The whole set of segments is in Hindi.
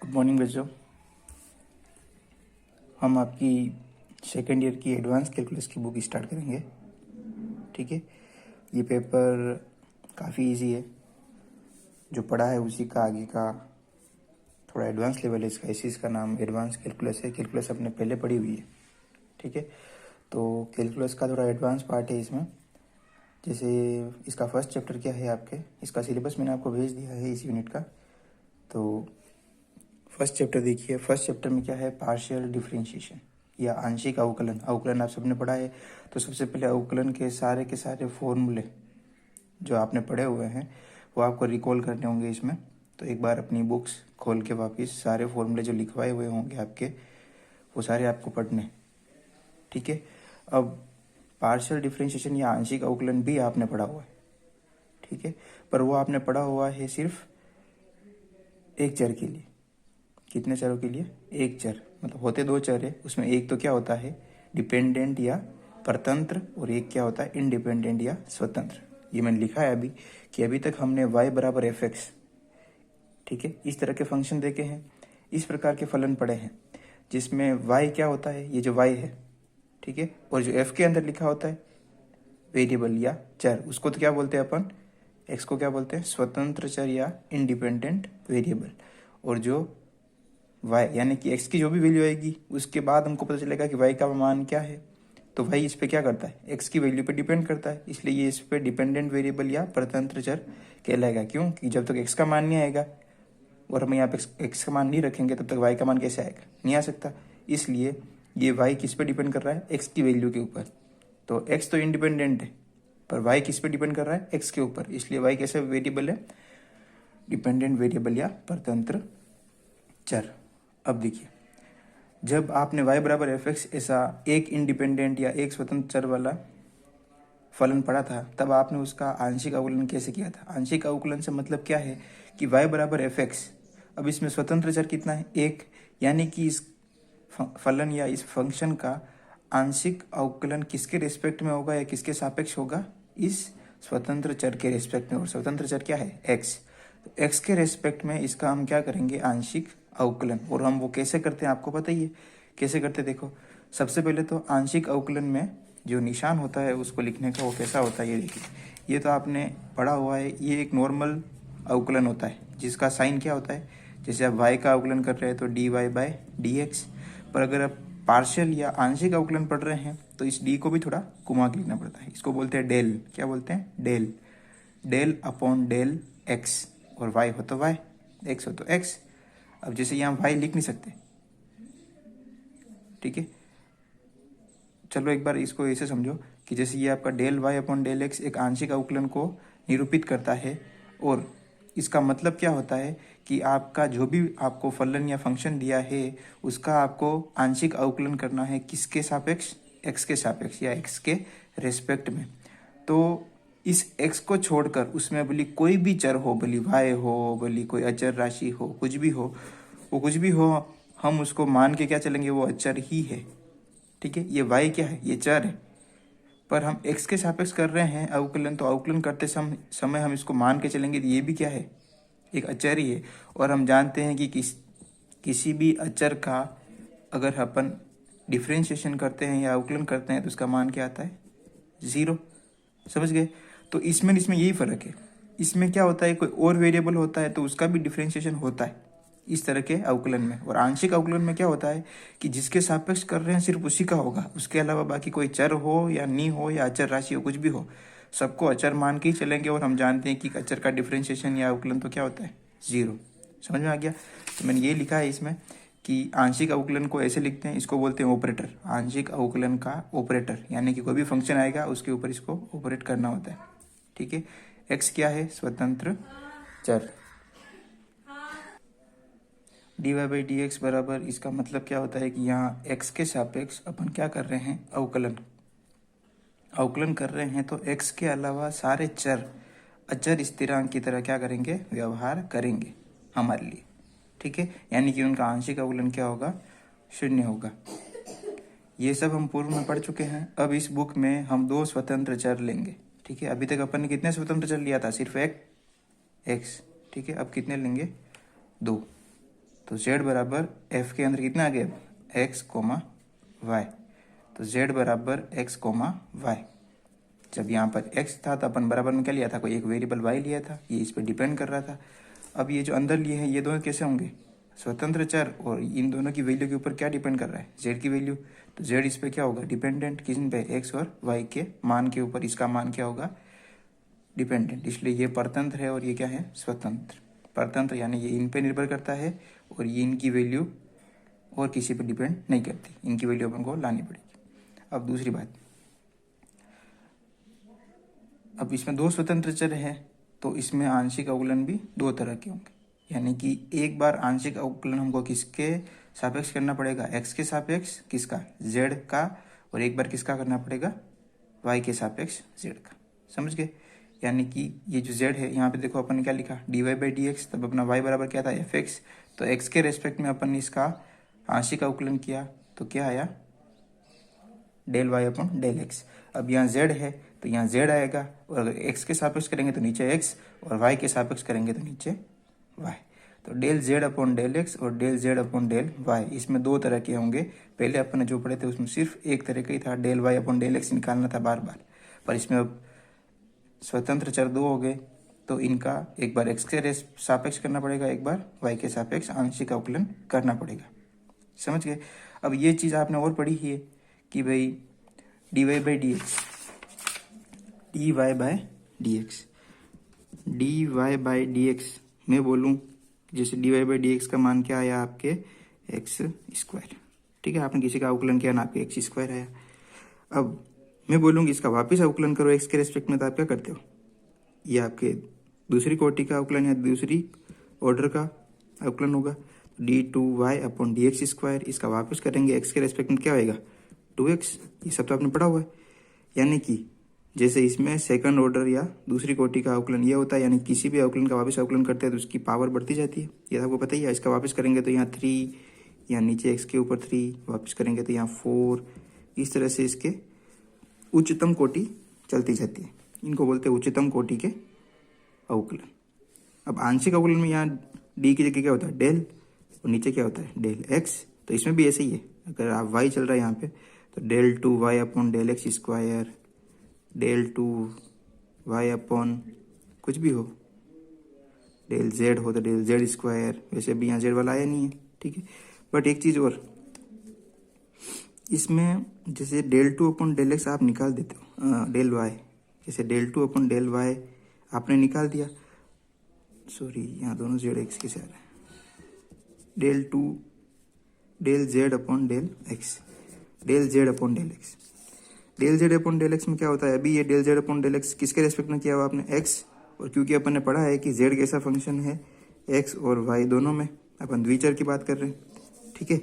गुड मॉर्निंग बच्चों। हम आपकी सेकेंड ईयर की एडवांस कैलकुलस की बुक स्टार्ट करेंगे। ठीक है, ये पेपर काफ़ी इजी है। जो पढ़ा है उसी का आगे का थोड़ा एडवांस लेवल है इसका, इसी इसका नाम एडवांस कैलकुलस है। कैलकुलस अपने पहले पढ़ी हुई है। ठीक है, तो कैलकुलस का थोड़ा एडवांस पार्ट है इसमें। जैसे इसका फर्स्ट चैप्टर क्या है, आपके इसका सिलेबस मैंने आपको भेज दिया है इस यूनिट का। तो फर्स्ट चैप्टर देखिए। फर्स्ट चैप्टर में क्या है, पार्शियल डिफरेंशिएशन या आंशिक अवकलन। अवकलन आप सबने पढ़ा है, तो सबसे पहले अवकलन के सारे फॉर्मूले जो आपने पढ़े हुए हैं वो आपको रिकॉल करने होंगे इसमें। तो एक बार अपनी बुक्स खोल के वापस सारे फॉर्मूले जो लिखवाए हुए होंगे आपके, वो सारे आपको पढ़ने। ठीक है, अब पार्शियल डिफरेंशिएशन या आंशिक अवकलन भी आपने पढ़ा हुआ है। ठीक है, पर वो आपने पढ़ा हुआ है सिर्फ एक चर के लिए। कितने चरों के लिए? एक चर, मतलब होते दो चर है, उसमें एक तो क्या होता है, डिपेंडेंट या परतंत्र, और एक क्या होता है, इंडिपेंडेंट या स्वतंत्र। ये मैंने लिखा है अभी कि अभी तक हमने y बराबर एफ एक्स, ठीक है, इस तरह के फंक्शन देखे हैं, इस प्रकार के फलन पढ़े हैं जिसमें y क्या होता है, ये जो y है, ठीक है, और जो f के अंदर लिखा होता है वेरिएबल या चर, उसको तो क्या बोलते हैं अपन, x को क्या बोलते हैं, स्वतंत्र चर या इंडिपेंडेंट वेरिएबल। और जो y यानी कि x की जो भी वैल्यू आएगी उसके बाद हमको पता चलेगा कि y का मान क्या है। तो y इस पे क्या करता है, x की वैल्यू पे डिपेंड करता है, इसलिए ये इस पे डिपेंडेंट वेरिएबल या परतंत्र चर कहलाएगा। क्यों? कि जब तक x का मान नहीं आएगा और हम यहाँ पे x का मान नहीं रखेंगे तब तक y का मान कैसे आएगा, नहीं आ सकता। इसलिए ये y किस पे डिपेंड कर रहा है, x की वैल्यू के ऊपर। तो x तो इंडिपेंडेंट है पर y किस पे डिपेंड कर रहा है, x के ऊपर, इसलिए y कैसे वेरिएबल है, डिपेंडेंट वेरिएबल या परतंत्र चर। अब देखिए, जब आपने y बराबर एफ एक्स ऐसा एक इंडिपेंडेंट या एक स्वतंत्र चर वाला फलन पढ़ा था, तब आपने उसका आंशिक अवकलन कैसे किया था। आंशिक अवकलन से मतलब क्या है कि y बराबर एफ एक्स, अब इसमें स्वतंत्र चर कितना है, एक, यानी कि इस फलन या इस फंक्शन का आंशिक अवकलन किसके रेस्पेक्ट में होगा या किसके सापेक्ष होगा, इस स्वतंत्र चर के रेस्पेक्ट में। और स्वतंत्र चर क्या है, x। तो x के रेस्पेक्ट में इसका हम क्या करेंगे, आंशिक अवकलन। और हम वो कैसे करते हैं आपको पता ही है कैसे करते हैं। देखो, सबसे पहले तो आंशिक अवकलन में जो निशान होता है उसको लिखने का वो कैसा होता है, ये देखिए, ये तो आपने पढ़ा हुआ है। ये एक नॉर्मल अवकलन होता है जिसका साइन क्या होता है, जैसे आप y का अवकलन कर रहे हैं तो dy/dx। पर अगर आप पार्शियल या आंशिक अवकलन पढ़ रहे हैं तो इस d को भी थोड़ा घुमा के लिखना पड़ता है। इसको बोलते हैं डेल, क्या बोलते हैं, del, del upon del x। और y हो तो y, x हो तो x। अब जैसे यहाँ y लिख नहीं सकते, ठीक है, चलो एक बार इसको ऐसे समझो कि जैसे ये आपका del y upon del x एक आंशिक अवकलन को निरूपित करता है। और इसका मतलब क्या होता है कि आपका जो भी आपको फलन या फंक्शन दिया है उसका आपको आंशिक अवकलन करना है, किसके सापेक्ष, x के सापेक्ष या x के रेस्पेक्ट में। तो इस x को छोड़कर उसमें भली कोई भी चर हो, भली y हो, भली कोई अचर राशि हो, कुछ भी हो, वो कुछ भी हो, हम उसको मान के क्या चलेंगे, वो अचर ही है। ठीक है, ये y क्या है, ये चर है, पर हम x के सापेक्ष कर रहे हैं अवकलन, तो अवकलन करते समय हम इसको मान के चलेंगे, तो ये भी क्या है, एक अचर ही है। और हम जानते हैं कि किसी भी अचर का अगर अपन डिफरेंशिएशन करते हैं या अवकलन करते हैं तो उसका मान क्या आता है, 0। समझ गए? तो इसमें यही फर्क है। इसमें क्या होता है, कोई और वेरिएबल होता है तो उसका भी डिफरेंशिएशन होता है इस तरह के अवकलन में। और आंशिक अवकलन में क्या होता है कि जिसके सापेक्ष कर रहे हैं सिर्फ उसी का होगा, उसके अलावा बाकी कोई चर हो या नहीं हो या अचर राशि हो, कुछ भी हो, सबको अचर मान के ही चलेंगे। और हम जानते हैं कि अचर का डिफरेंशिएशन या अवकलन तो क्या होता है, 0। समझ में आ गया? तो मैंने ये लिखा है इसमें कि आंशिक अवकलन को ऐसे लिखते हैं, इसको बोलते हैं ऑपरेटर, आंशिक अवकलन का ऑपरेटर, यानी कि कोई भी फंक्शन आएगा उसके ऊपर इसको ऑपरेट करना होता है। ठीक है, एक्स क्या है, स्वतंत्र चर, dy/dx बराबर, इसका मतलब क्या होता है कि यहाँ x के सापेक्ष अपन क्या कर रहे हैं, अवकलन कर रहे हैं। तो x के अलावा सारे चर अचर स्थिरांक की तरह क्या करेंगे, व्यवहार करेंगे हमारे लिए। ठीक है, यानी कि उनका आंशिक अवकलन क्या होगा, 0 होगा। ये सब हम पूर्व में पढ़ चुके हैं। अब इस बुक में हम 2 स्वतंत्र चर लेंगे। ठीक है, अभी तक अपन ने कितने स्वतंत्र चर लिया था, सिर्फ एक x। ठीक है, अब कितने लेंगे, 2। तो z बराबर f के अंदर कितना आ गया x कोमा वाई, तो z बराबर x कोमा वाई। जब यहाँ पर x था तो अपन बराबर में क्या लिया था, कोई एक वेरिएबल y लिया था, ये इस पर डिपेंड कर रहा था। अब ये जो अंदर लिए हैं ये दोनों कैसे होंगे, स्वतंत्र चर, और इन दोनों की वैल्यू के ऊपर क्या डिपेंड कर रहा है, z की वैल्यू। तो z इस पर क्या होगा, डिपेंडेंट, किस पे, x और y के मान के ऊपर इसका मान क्या होगा, डिपेंडेंट। इसलिए ये परतंत्र है और ये क्या है, स्वतंत्र। परतंत्र यानी ये इन पे निर्भर करता है और ये इनकी वैल्यू और किसी पे डिपेंड नहीं करती, इनकी वैल्यू अपन को लानी पड़ेगी। अब दूसरी बात, अब इसमें दो स्वतंत्र चर हैं तो इसमें आंशिक अवकलन भी दो तरह के होंगे, यानी कि एक बार आंशिक अवकलन हमको किसके सापेक्ष करना पड़ेगा, x के सापेक्ष, किसका, z का, और एक बार किसका करना पड़ेगा, y के सापेक्ष z का। समझ गए, यानी कि ये जो z है यहाँ पे देखो अपन ने क्या लिखा, dy/dx, तब अपना y बराबर क्या था, fx, तो x के रेस्पेक्ट में अपन ने इसका आंशिक अवकलन किया तो क्या आया, del y upon del x। अब यहाँ z है तो यहाँ z आएगा, और अगर x के सापेक्ष करेंगे तो नीचे x, और y के सापेक्ष करेंगे तो नीचे y। तो del z upon del x और del z upon del y, इसमें दो तरह के होंगे। पहले अपन ने जो पढ़े थे उसमें सिर्फ एक तरह का ही था, del y upon del x निकालना था बार बार, पर इसमें अब स्वतंत्र चर दो हो गए तो इनका एक बार x के सापेक्ष करना पड़ेगा, एक बार y के सापेक्ष आंशिक अवकलन करना पड़ेगा। समझ गए। अब ये चीज़ आपने और पढ़ी ही है कि भाई dy/dx, dy/dx मैं बोलूँ जैसे dy/dx का मान क्या आया आपके, x²। ठीक है, आपने किसी का अवकलन किया ना, आपके x² आया। अब मैं बोलूँगी इसका वापस अवकलन करो x के रेस्पेक्ट में, तो आप क्या करते हो, ये आपके दूसरी कोटि का अवकलन या दूसरी ऑर्डर का अवकलन होगा, d2y/dx²। इसका वापस करेंगे x के रेस्पेक्ट में, क्या होएगा, 2x। ये सब तो आपने पढ़ा हुआ है। यानी कि जैसे इसमें सेकंड ऑर्डर या दूसरी कोटि का अवकलन ये होता है, यानी किसी भी अवकलन का वापस अवकलन करते हैं तो उसकी पावर बढ़ती जाती है, ये आपको पता ही है। इसका वापस करेंगे तो यहाँ 3, यहाँ नीचे x के ऊपर 3, वापस करेंगे तो यहाँ 4, इस तरह से इसके उच्चतम कोटि चलती जाती है। इनको बोलते हैं उच्चतम कोटि के अवकलन। अब आंशिक अवकलन में यहाँ d की जगह क्या होता है, डेल, और नीचे क्या होता है, डेल x। तो इसमें भी ऐसे ही है, अगर आप y चल रहा है यहाँ पे तो del 2y upon del x², del 2y upon कुछ भी हो, डेल z हो तो डेल z²। वैसे भी यहाँ z वाला आया नहीं है, ठीक है। बट एक चीज़ और, इसमें जैसे डेल 2 अपॉन डेल x आप निकाल देते हो, डेल y, जैसे डेल 2 अपॉन डेल y आपने निकाल दिया, सॉरी यहाँ दोनों z x के साथ है, del z upon del x, del z upon del x। Del z upon del x में क्या होता है, अभी ये del z upon del x किसके रेस्पेक्ट में किया हुआ आपने, x। और क्योंकि अपन ने पढ़ा है कि z कैसा फंक्शन है, x और y दोनों में, अपन द्विचर की बात कर रहे हैं, ठीक है।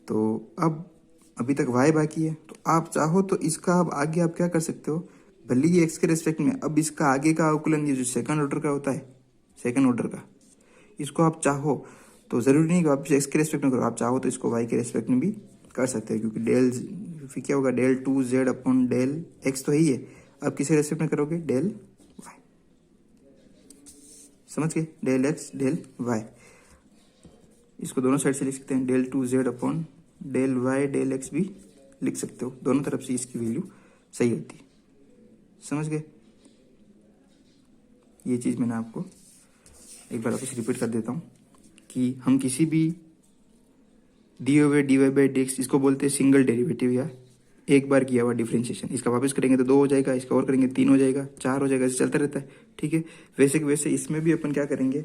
तो अब अभी तक y बाकी है, तो आप चाहो तो इसका अब आगे आप क्या कर सकते हो, भले ही x के रेस्पेक्ट में, अब इसका आगे का अवकलन ये जो सेकंड ऑर्डर का होता है, सेकंड ऑर्डर का, इसको आप चाहो तो ज़रूरी नहीं कि आप x के रेस्पेक्ट में करो, आप चाहो तो इसको y के रेस्पेक्ट में भी कर सकते हैं, क्योंकि डेल फिर क्या होगा, del 2z upon del x तो ही है, अब किसे रेस्पेक्ट में करोगे, डेल y। समझ गए, डेल x डेल y, इसको दोनों साइड से लिख सकते हैं, del 2z upon del y del x भी लिख सकते हो, दोनों तरफ से इसकी वैल्यू सही होती है। समझ गए, ये चीज़ मैंने आपको एक बार वापस रिपीट कर देता हूँ कि हम किसी भी दिए हुए dy/dx, इसको बोलते हैं सिंगल डेरिवेटिव या एक बार किया हुआ डिफरेंशिएशन। इसका वापस करेंगे तो 2 हो जाएगा, इसका और करेंगे 3 हो जाएगा, 4 हो जाएगा, ऐसे चलता रहता है, ठीक है। वैसे कि वैसे इसमें भी अपन क्या करेंगे,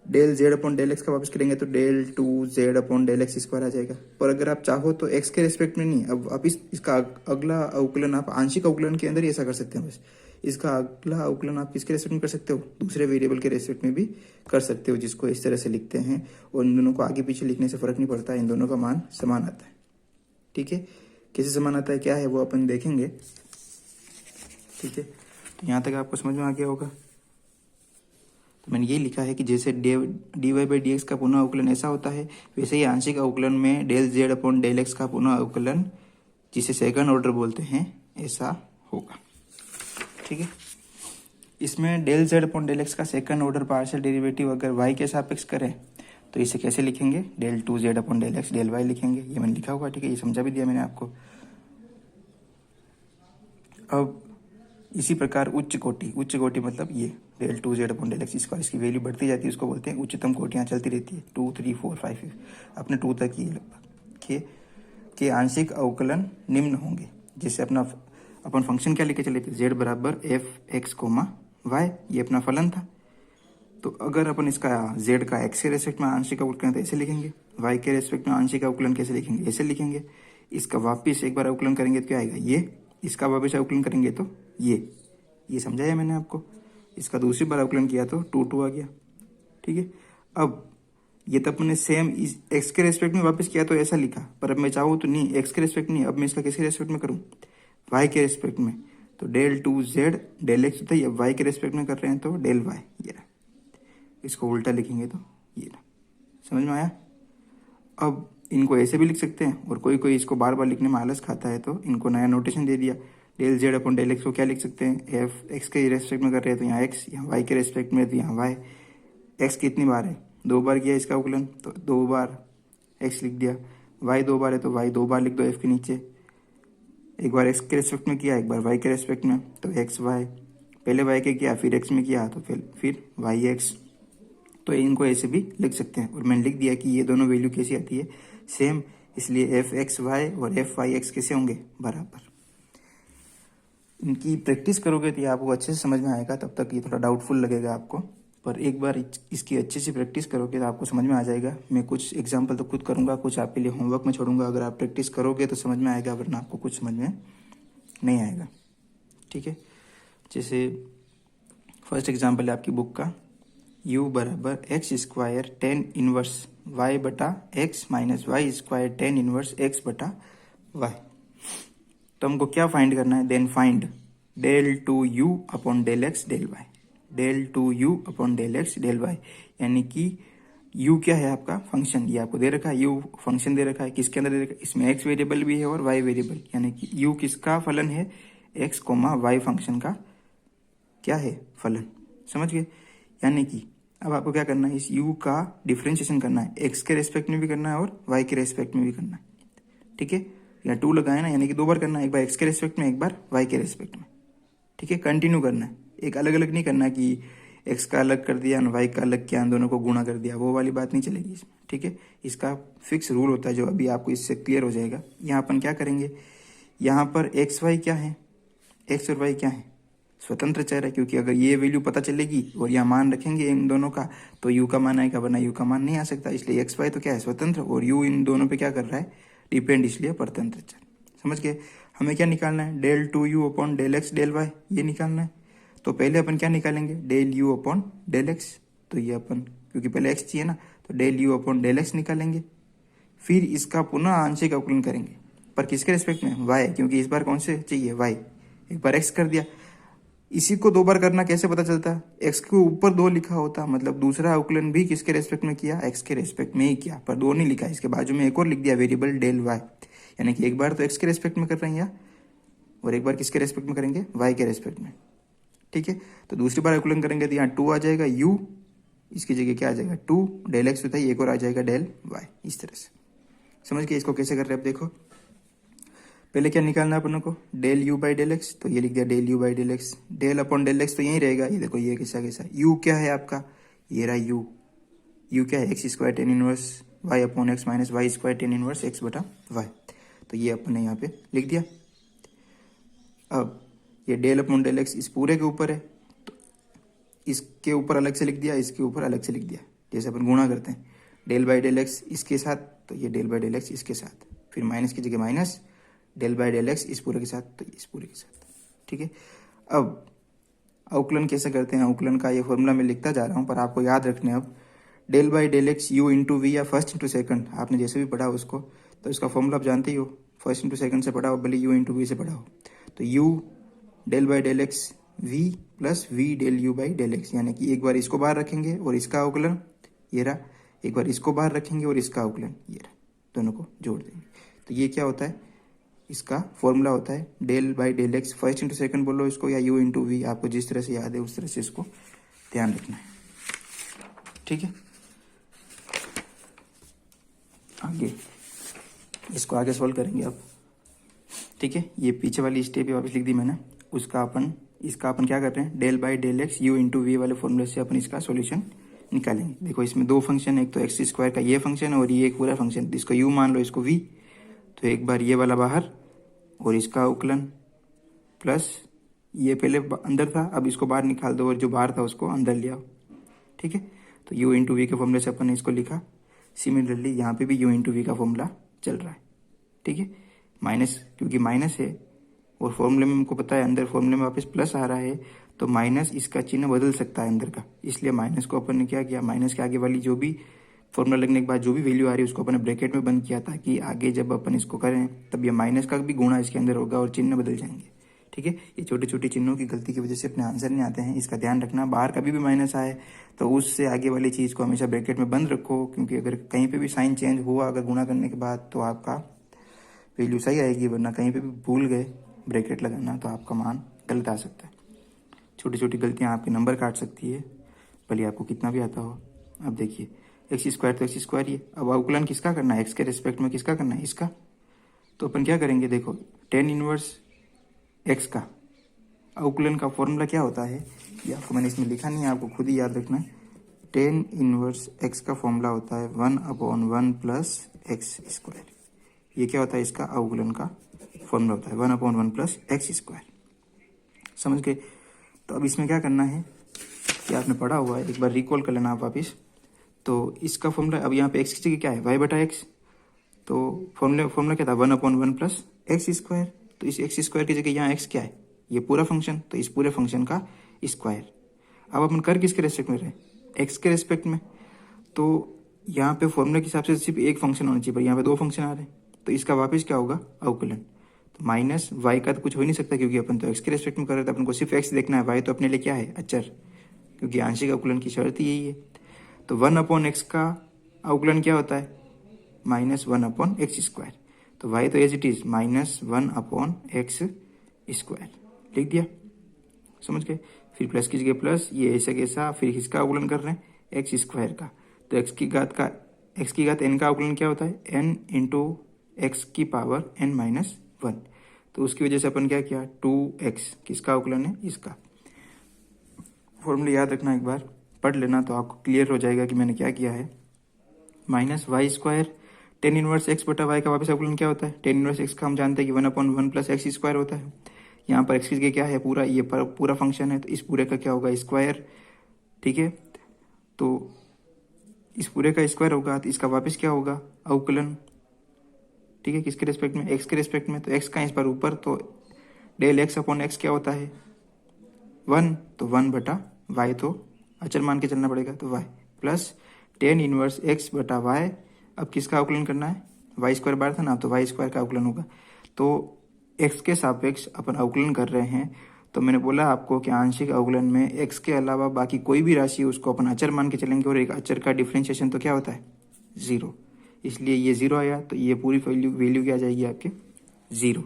del z upon del x का वापस करेंगे तो del 2z upon del x² आ जाएगा। पर अगर आप चाहो तो x के रेस्पेक्ट में नहीं, अब आप इसका अगला अवकलन आप आंशिक अवकलन के अंदर ही ऐसा कर सकते हैं। बस इसका अगला अवकलन आप किसके रेस्पेक्ट में कर सकते हो, दूसरे वेरिएबल के रेस्पेक्ट में भी कर सकते हो, जिसको इस तरह से लिखते हैं। और इन दोनों को आगे पीछे लिखने से फर्क नहीं पड़ता, इन दोनों का मान समान आता है, ठीक है। कैसे समान आता है, क्या है, वो अपन देखेंगे, ठीक है। तो यहाँ तक आपको समझ में आ गया होगा। तो मैंने ये लिखा है कि जैसे dy/dx का पुनः अवकलन ऐसा होता है, वैसे ही आंशिक अवकलन में del z upon del x का पुनः अवकलन, जिसे सेकंड ऑर्डर बोलते हैं, ऐसा होगा, ठीक है। इसमें del z upon del x का सेकंड ऑर्डर पार्शियल डेरिवेटिव अगर y के सापेक्ष करें तो इसे कैसे लिखेंगे, del 2z upon del x del y लिखेंगे। ये मैंने लिखा हुआ, ठीक है, ये समझा भी दिया मैंने आपको। अब इसी प्रकार उच्च कोटि मतलब ये del 2z upon del x square, इसकी वैल्यू बढ़ती जाती है, उसको बोलते हैं उच्चतम कोटियाँ चलती रहती है, 2 3 4 5 अपने 2 तक ही लगभग के आंशिक अवकलन निम्न होंगे। जैसे अपन फंक्शन क्या लेके चले थे, z बराबर एफ एक्स कोमा वाई, ये अपना फलन था। तो अगर अपन इसका z का x के रेस्पेक्ट में आंशिक अवकलन तो ऐसे लिखेंगे, y के रेस्पेक्ट में आंशिक अवकलन कैसे लिखेंगे, ऐसे लिखेंगे। इसका वापिस एक बार अवकलन करेंगे तो क्या आएगा, ये। इसका वापिस अवकलन करेंगे तो ये समझाया मैंने आपको। इसका दूसरी बार अवकलन किया तो 2 आ गया, ठीक है। अब ये तो अपने सेम इस x के रेस्पेक्ट में वापस किया तो ऐसा लिखा, पर अब मैं चाहूँ तो नहीं, x के रेस्पेक्ट नहीं, अब मैं इसका किसके रेस्पेक्ट में करूँ, y के रेस्पेक्ट में। तो डेल 2z डेल एक्स होता है, अब y के रेस्पेक्ट में कर रहे हैं तो डेल y, ये रहा। इसको उल्टा लिखेंगे तो ये रहा। समझ में आया। अब इनको ऐसे भी लिख सकते हैं, और कोई कोई इसको बार बार लिखने में आलस खाता है तो इनको नया नोटेशन दे दिया। Del z upon del x को क्या लिख सकते हैं, एफ एक्स के रेस्पेक्ट में कर रहे हैं तो यहाँ x, यहाँ y के रेस्पेक्ट में तो यहाँ y। x कितनी बार है, 2 बार किया इसका अवकलन, तो 2 बार x लिख दिया। y 2 बार है तो y 2 बार लिख दो f के नीचे। एक बार x के रेस्पेक्ट में किया, एक बार y के रेस्पेक्ट में, तो x y, पहले y के किया फिर x में किया तो फिर y x। तो इनको ऐसे भी लिख सकते हैं, और मैंने लिख दिया कि ये दोनों वैल्यू कैसी आती है, सेम, इसलिए एफ एक्स वाई और एफ वाई एक्स कैसे होंगे, बराबर। इनकी प्रैक्टिस करोगे तो ये आपको अच्छे से समझ में आएगा, तब तक ये थोड़ा डाउटफुल लगेगा आपको, पर एक बार इसकी अच्छे से प्रैक्टिस करोगे तो आपको समझ में आ जाएगा। मैं कुछ एग्जाम्पल तो खुद करूँगा, कुछ आपके लिए होमवर्क में छोड़ूंगा, अगर आप प्रैक्टिस करोगे तो समझ में आएगा, वरना आपको कुछ समझ में नहीं आएगा, ठीक है। जैसे फर्स्ट एग्जाम्पल है आपकी बुक का, u बराबर x square ten inverse y बटा x minus y square ten inverse x बटा वाई। तो हमको क्या फाइंड करना है, then find del 2u upon del x del y, del 2u upon del x del y. यानी कि u क्या है आपका फंक्शन, ये आपको दे रखा है, u फंक्शन दे रखा है, किसके अंदर दे रखा है, इसमें x वेरिएबल भी है और y वेरिएबल, यानी कि u किसका फलन है, x कोमा y फंक्शन का क्या है फलन, समझ गए। यानी कि अब आपको क्या करना है, इस u का डिफरेंशिएशन करना है, x के रेस्पेक्ट में भी करना है और y के रेस्पेक्ट में भी करना है, ठीक है। यहाँ 2 लगाए ना, यानी कि 2 बार करना है, एक बार x के रेस्पेक्ट में, एक बार y के रेस्पेक्ट में, ठीक है। कंटिन्यू करना है, एक अलग अलग नहीं करना कि x का अलग कर दिया y का अलग किया, दोनों को गुणा कर दिया, वो वाली बात नहीं चलेगी इसमें, ठीक है। इसका फिक्स रूल होता है जो अभी आपको इससे क्लियर हो जाएगा। यहाँ अपन क्या करेंगे, यहाँ पर एक्स वाई क्या है, एक्स और वाई क्या है, स्वतंत्र चर है, क्योंकि अगर ये वैल्यू पता चलेगी और यहाँ मान रखेंगे इन दोनों का तो u का मान आएगा, वरना u का मान नहीं आ सकता। इसलिए एक्स वाई तो क्या है स्वतंत्र, और u इन दोनों पे क्या कर रहा है, डिपेंड, इसलिए परतंत्र चर। समझ गए। हमें क्या निकालना है, del 2u upon del x del y, ये निकालना है। तो पहले अपन क्या निकालेंगे, del u upon del x, तो ये अपन क्योंकि पहले x चाहिए ना, तो del u upon del x निकालेंगे। फिर इसका पुनः आंशिक अवकलन करेंगे, पर किसके रेस्पेक्ट में, y, क्योंकि इस बार कौन से चाहिए, y। एक बार x कर दिया, इसी को 2 बार करना कैसे पता चलता है, x के ऊपर 2 लिखा होता, मतलब दूसरा अवकलन भी किसके रेस्पेक्ट में किया, x के रेस्पेक्ट में ही किया, पर 2 नहीं लिखा, इसके बाजू में एक और लिख दिया वेरिएबल डेल y। यानी कि एक बार तो x के रेस्पेक्ट में कर रहे हैं और एक बार किसके रेस्पेक्ट में करेंगे, y के रेस्पेक्ट में, ठीक है। तो दूसरी बार अवकलन करेंगे तो यहाँ 2 आ जाएगा, u इसकी जगह क्या आ जाएगा, 2 डेल एक्स होता है, एक और आ जाएगा डेल y। इस तरह से समझ के इसको कैसे कर रहे हैं। अब देखो पहले क्या निकालना है अपन को, del u by del x, तो ये लिख दिया del u by del x, del upon del x तो यही रहेगा, ये देखो ये कैसा कैसा, u क्या है आपका, ये रहा u क्या है, x square ten inverse y upon x minus y square ten inverse x बटा वाई, तो ये अपन ने यहाँ पे लिख दिया। अब ये डेल अपॉन डेल एक्स इस पूरे के ऊपर है, तो इसके ऊपर अलग से लिख दिया, इसके ऊपर अलग से लिख दिया, जैसे अपन गुणा करते हैं, डेल बाई डेल एक्स इसके साथ, तो ये डेल बाई डेल एक्स इसके साथ, फिर माइनस की जगह minus, del by del x इस पूरे के साथ, तो इस पूरे के साथ, ठीक है। अब अवकलन कैसे करते हैं, अवकलन का ये फॉर्मूला मैं लिखता जा रहा हूँ, पर आपको याद रखने, अब del by del x u into v, या फर्स्ट इंटू सेकंड, आपने जैसे भी पढ़ा उसको, तो इसका फॉर्मूला आप जानते ही हो, फर्स्ट इंटू सेकंड से पढ़ा हो, भले यू इंटू वी से पढ़ा हो, तो u del by del x v plus v del u by del x, यानी कि एक बार इसको बाहर रखेंगे और इसका अवकलन ये रहा, एक बार इसको बाहर रखेंगे और इसका अवकलन ये रहा, दोनों को जोड़ देंगे, तो ये क्या होता है, इसका फॉर्मूला होता है del by del x, first into second बोलो इसको, या यू इंटू वी, आपको जिस तरह से याद है उस तरह से इसको ध्यान रखना है, ठीक है। आगे इसको आगे सॉल्व करेंगे अब, ठीक है। ये पीछे वाली स्टेप वापस लिख दी मैंने, इसका अपन क्या कर रहे हैं, del by del x u into v वाले फॉर्मूले से अपन इसका सॉल्यूशन निकालेंगे। देखो इसमें दो फंक्शन है, एक तो एक्स स्क्वायर का ये फंक्शन है और ये एक पूरा फंक्शन, इसको यू मान लो, इसको वी। तो एक बार ये वाला बाहर और इसका अवकलन प्लस ये पहले अंदर था, अब इसको बाहर निकाल दो और जो बाहर था उसको अंदर ले आओ, ठीक है। तो यू इंटू वी के फॉर्मूले से अपन ने इसको लिखा। सिमिलरली यहाँ पे भी यू इंटू वी का फॉर्मूला चल रहा है, ठीक है। माइनस, क्योंकि माइनस है और फॉर्मूले में हमको पता है अंदर फॉर्मूले में वापस प्लस आ रहा है, तो माइनस इसका चिन्ह बदल सकता है अंदर का, इसलिए माइनस को अपन ने क्या किया, माइनस के आगे वाली जो भी फॉर्मूला लगने के बाद जो भी वैल्यू आ रही है उसको अपन ब्रैकेट में बंद किया, ताकि आगे जब अपन इसको करें तब ये माइनस का भी गुणा इसके अंदर होगा और चिन्ह बदल जाएंगे, ठीक है। ये छोटे छोटे चिन्हों की गलती की वजह से अपने आंसर नहीं आते हैं, इसका ध्यान रखना। बाहर कभी भी माइनस आए तो उससे आगे वाली चीज़ को हमेशा ब्रैकेट में बंद रखो, क्योंकि अगर कहीं पे भी साइन चेंज हुआ अगर गुणा करने के बाद तो आपका वैल्यू सही आएगी, वरना कहीं पे भी भूल गए ब्रैकेट लगाना तो आपका मान गलत आ सकता है। छोटी छोटी गलतियाँ आपके नंबर काट सकती है, भले आपको कितना भी आता हो। अब देखिए एक्स स्क्वायर तो एक्स स्क्वायर ही है, अब अवकलन किसका करना है, एक्स के रिस्पेक्ट में किसका करना है, इसका। तो अपन क्या करेंगे, देखो टेन इनवर्स एक्स का अवकलन का फॉर्मूला क्या होता है, ये आपको मैंने इसमें लिखा नहीं है, आपको खुद ही याद रखना है। टेन इनवर्स एक्स का फॉर्मूला होता है 1/1 प्लस एक्स स्क्वायर। ये क्या होता है, इसका अवकलन का फॉर्मूला होता है 1/1 प्लस एक्स स्क्वायर, समझ गए। तो अब इसमें क्या करना है कि आपने पढ़ा हुआ है, एक बार रिकॉल कर लेना आप वापिस। तो इसका फॉर्मूला, अब यहाँ पे एक्स की जगह क्या है, वाई बटा एक्स, तो फॉर्मूला क्या था 1/1 प्लस एक्स स्क्वायर। तो इस एक्स स्क्वायर की जगह यहाँ एक्स क्या है, ये पूरा फंक्शन, तो इस पूरे फंक्शन का स्क्वायर। अब अपन कर किसके रेस्पेक्ट में रहे, एक्स के रेस्पेक्ट में। तो यहाँ पे फॉर्मूले के हिसाब से सिर्फ एक फंक्शन होना चाहिए, पर यहाँ पे दो फंक्शन आ रहे हैं, तो इसका वापस क्या होगा, अवकलन। तो माइनस वाई का तो कुछ हो ही नहीं सकता, क्योंकि अपन तो एक्स के रेस्पेक्ट में कर रहे थे, अपन को सिर्फ एक्स देखना है, वाई तो अपने लिए क्या है, अचर, क्योंकि आंशिक अवकलन की शर्त यही है। तो 1/x का अवकलन क्या होता है, -1/x स्क्वायर। तो वाई तो as it is -1/x square लिख दिया, समझ गए। फिर प्लस की जगह प्लस, ये ऐसा कैसा, फिर इसका अवकलन कर रहे हैं एक्स स्क्वायर का। तो एक्स की घात n का अवकलन क्या होता है, n इंटू एक्स की पावर n-1। तो उसकी वजह से अपन क्या किया, 2x किसका अवकलन है, इसका। फॉर्मूला याद रखना, एक बार पढ़ लेना तो आपको क्लियर हो जाएगा कि मैंने क्या किया है। -y square ten inverse x बटा वाई का वापस अवकलन क्या होता है, टेन इनवर्स एक्स का हम जानते हैं कि 1/1 प्लस एक्स स्क्वायर होता है। यहाँ पर एक्स की जगह क्या है, पूरा, ये पूरा फंक्शन है, तो इस पूरे का क्या होगा, स्क्वायर, ठीक है। तो इस पूरे का स्क्वायर होगा, तो इसका वापस क्या होगा, अवकलन, ठीक है। किसके रेस्पेक्ट में, एक्स के रेस्पेक्ट में। तो एक्स का इस बार ऊपर, तो डेल एक्स अपॉन एक्स क्या होता है, 1, तो 1 बटा वाई, तो अचर मान के चलना पड़ेगा, तो y plus tan inverse x बटा वाई। अब किसका अवकलन करना है, वाई स्क्वायर बार था ना, तो वाई स्क्वायर का अवकलन होगा। तो एक्स के सापेक्ष अपन अवकलन कर रहे हैं, तो मैंने बोला आपको कि आंशिक अवकलन में एक्स के अलावा बाकी कोई भी राशि है उसको अपन अचर मान के चलेंगे, और एक अचर का डिफरेंशिएशन तो क्या होता है, 0, इसलिए ये 0 आया, तो ये पूरी वैल्यू क्या आ जाएगी आपके 0,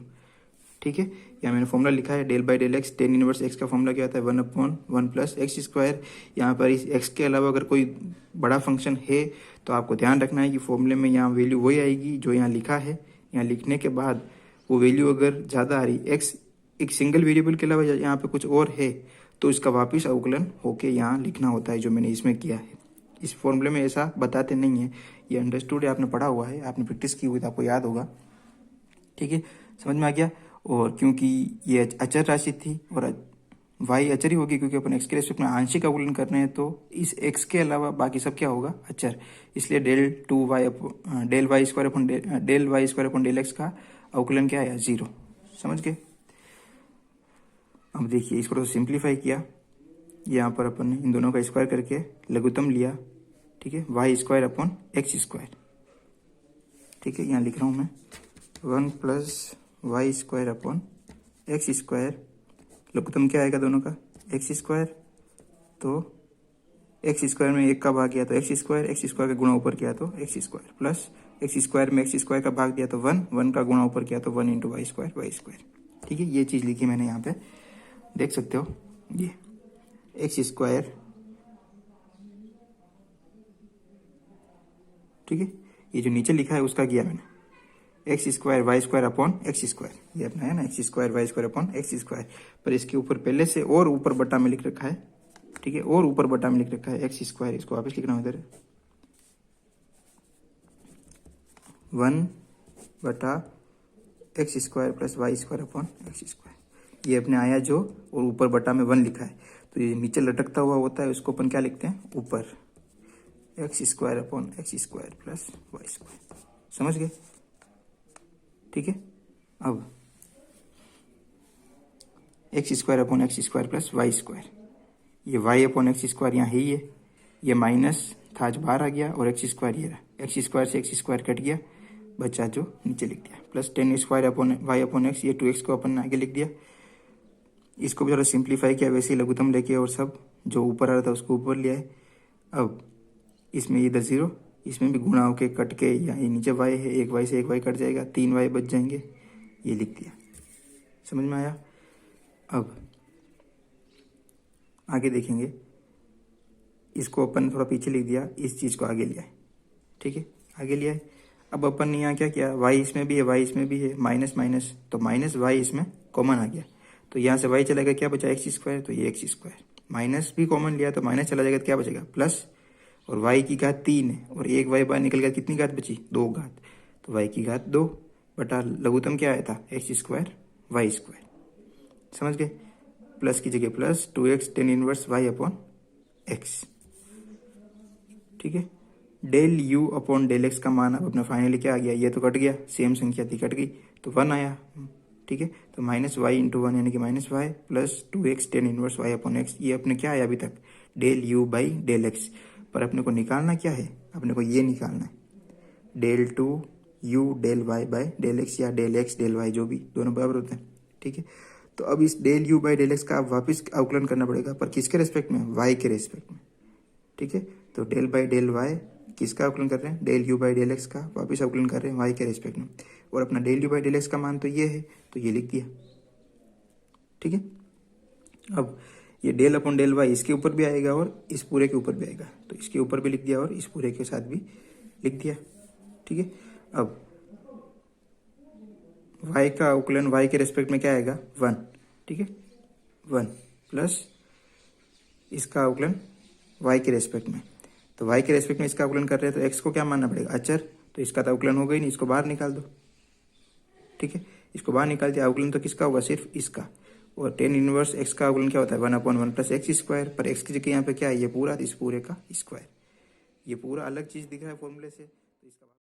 ठीक है। यहाँ मैंने फॉर्मूला लिखा है del by del x, tan inverse x का फॉर्मूला क्या होता है 1/1 प्लस एक्स स्क्वायर। यहाँ पर इस एक्स के अलावा अगर कोई बड़ा फंक्शन है तो आपको ध्यान रखना है कि फॉर्मूले में यहाँ वैल्यू वही आएगी जो यहाँ लिखा है। यहाँ लिखने के बाद वो वैल्यू अगर ज़्यादा आ रही, एक्स एक सिंगल वेरिएबल के अलावा यहाँ पे कुछ और है, तो इसका वापिस अवकलन होके यहाँ लिखना होता है, जो मैंने इसमें किया है। इस फॉर्मूले में ऐसा बताते नहीं है, ये अंडरस्टूड है, आपने पढ़ा हुआ है, आपने प्रैक्टिस की हुई तो आपको याद होगा, ठीक है, समझ में आ गया। और क्योंकि ये अचर राशि थी और वाई अचर ही होगी, क्योंकि अपन एक्स के रेस्पेक्ट में आंशिक अवकलन कर रहे हैं, तो इस एक्स के अलावा बाकी सब क्या होगा, अचर, इसलिए del y square upon del x का अवकलन क्या आया, 0, समझ गए। अब देखिए इसको तो सिंप्लीफाई किया, यहाँ पर अपन ने इन दोनों का स्क्वायर करके लघुत्तम लिया, ठीक है, y square upon x square, ठीक है। यहाँ लिख रहा हूँ मैं 1 plus y square upon x square, लघुत्तम क्या आएगा दोनों का, एक्स स्क्वायर। तो एक्स स्क्वायर में एक का भाग गया तो एक्स स्क्वायर का गुणा ऊपर किया तो x square, plus x square में एक्स स्क्वायर का भाग दिया तो 1 का गुणा ऊपर किया तो 1 इंटू वाई स्क्वायर, ठीक है। ये चीज़ लिखी मैंने यहाँ पे, देख सकते हो, ये एक्स स्क्वायर, ठीक है, ये जो नीचे लिखा है उसका किया मैंने x square y square upon x square, ये अपना है ना x square y square upon x square, पर इसके ऊपर पहले से और ऊपर बटा में लिख रखा है, ठीक है, और ऊपर बटा में लिख रखा है एक्स स्क्वायर, इसको वापस लिखना है इधर 1 बटा x square plus y square upon x square, ये अपने आया जो, और ऊपर बटा में 1 लिखा है, तो ये नीचे लटकता हुआ होता है उसको अपन क्या लिखते हैं ऊपर x square upon x square plus y square, समझ गए, ठीक है। अब x square upon x square plus y square, ये वाई अपॉन एक्स स्क्वायर यहाँ है, ये माइनस था आज बाहर आ गया, और एक्स स्क्वायर ये रहा, एक्स स्क्वायर से एक्स स्क्वायर कट गया, बचा जो नीचे लिख दिया, plus 10 square upon y upon x, ये 2x को अपन आगे लिख दिया, इसको भी थोड़ा सिंप्लीफाई किया, वैसे ही लघुत्तम लेके और सब जो ऊपर आ रहा था उसको ऊपर लिया है। अब इसमें इधर 0, इसमें भी गुणा होके कट के, यहाँ ये नीचे y है, एक y से एक y कट जाएगा, 3y बच जाएंगे, ये लिख दिया, समझ में आया। अब आगे देखेंगे, इसको अपन थोड़ा पीछे लिख दिया, इस चीज़ को आगे लिया है, ठीक है, आगे लिया है। अब अपन ने यहाँ क्या किया, y इसमें भी है, y इसमें भी है, माइनस माइनस, तो माइनस y इसमें कॉमन आ गया, तो यहाँ से y चला गया, क्या बचा एक्स स्क्वायर, तो ये एक्स स्क्वायर, माइनस भी कॉमन लिया तो माइनस चला जाएगा, तो क्या बचेगा प्लस, और y की घात 3 है, और एक y बाहर निकल गया, कितनी घात बची 2 घात, तो y की घात 2 बटा लघुत्तम क्या आया था एक्स स्क्वायर वाई स्क्वायर, समझ गए, प्लस की जगह plus 2x tan inverse y upon x, ठीक है। Del u upon del x का मान अब अपना फाइनली क्या आ गया, ये तो कट गया, सेम संख्या थी कट गई, तो 1 आया, ठीक है, तो माइनस वाई इंटू 1 यानी कि minus y plus 2x tan inverse y upon x, ये अपने क्या आया अभी तक del u by del x, पर अपने को निकालना क्या है, अपने को ये निकालना है del 2 u del y by del x, या डेल एक्स डेल वाई, जो भी दोनों बराबर होते हैं, ठीक है। तो अब इस del u by del x का वापस अवकलन करना पड़ेगा, पर किसके रेस्पेक्ट में, वाई के रेस्पेक्ट में, ठीक है। तो डेल बाई डेल वाई किसका अवकलन कर रहे हैं, del u by del x का वापस अवकलन कर रहे हैं वाई के रेस्पेक्ट में, और अपना del u by del x का मान तो ये है, तो ये लिख दिया, ठीक है। अब ये डेल अपॉन डेल वाई इसके ऊपर भी आएगा और इस पूरे के ऊपर भी आएगा, तो इसके ऊपर भी लिख दिया और इस पूरे के साथ भी लिख दिया, ठीक है। अब y का अवकलन y के रेस्पेक्ट में क्या आएगा 1, ठीक है, 1 प्लस इसका अवकलन y के रेस्पेक्ट में, तो y के रेस्पेक्ट में इसका अवकलन कर रहे हैं, तो x को क्या मानना पड़ेगा अचर, तो इसका तो अवकलन हो गई नहीं, इसको बाहर निकाल दो, ठीक है, इसको बाहर निकाल दिया, अवकलन तो किसका होगा सिर्फ इसका, और tan इनवर्स x का अवकलन क्या होता है 1 अपॉन 1 प्लस एक्स स्क्वायर, पर x की जगह यहाँ पे क्या है ये पूरा, इस पूरे का स्क्वायर, ये पूरा अलग चीज दिख रहा है फॉर्मूले से, तो इसका